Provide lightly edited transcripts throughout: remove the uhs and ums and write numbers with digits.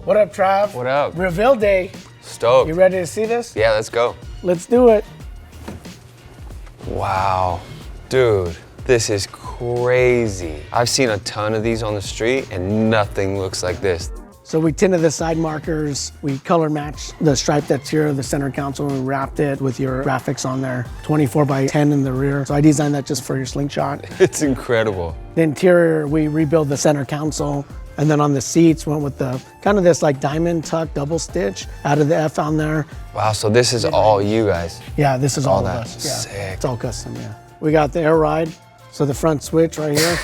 What up, Trav? What up? Reveal day. Stoked. You ready to see this? Yeah, let's go. Let's do it. Wow. Dude, this is crazy. I've seen a ton of these on the street and nothing looks like this. So we tinted the side markers, we color matched the stripe that's here, the center console, and we wrapped it with your graphics on there. 24 by 10 in the rear. So I designed that just for your Slingshot. It's incredible. The interior, we rebuilt the center console. And then on the seats, went with the kind of this like diamond tuck double stitch, added the F on there. Wow, so this is all you guys. Yeah, this is all of that. us. Yeah. Sick. It's all custom, yeah. We got the air ride, so the front switch right here.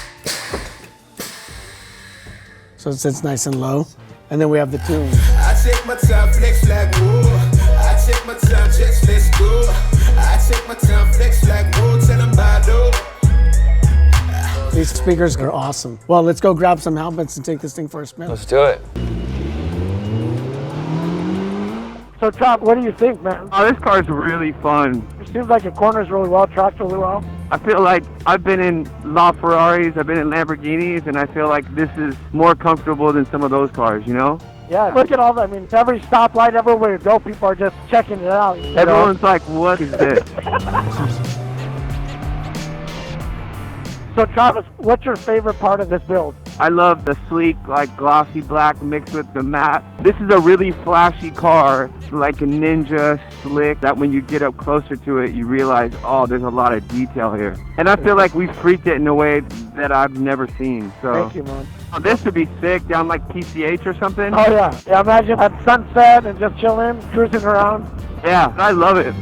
So it sits nice and low. And then we have the tune. I take my time, flex like woo. I take my time, just let's go. I take my time, flex like woo. Tell them bye, These speakers are awesome. Well, let's go grab some helmets and take this thing for a spin. Let's do it. So, Top, what do you think, man? Oh, this car is really fun. It seems like it corners really well, tracks really well. I feel like I've been in LaFerraris, I've been in Lamborghinis, and I feel like this is more comfortable than some of those cars, you know? Yeah, look at all that. I mean, every stoplight, everywhere you go, people are just checking it out. Everyone's like, what is this? So, Travis, what's your favorite part of this build? I love the sleek, like glossy black mixed with the matte. This is a really flashy car, like a Ninja slick, that when you get up closer to it, you realize, oh, there's a lot of detail here. And I feel like we freaked it in a way that I've never seen. So Thank you, man. Oh, this would be sick down like PCH or something. Oh, yeah. Yeah, imagine at sunset and just chilling, cruising around. Yeah, I love it.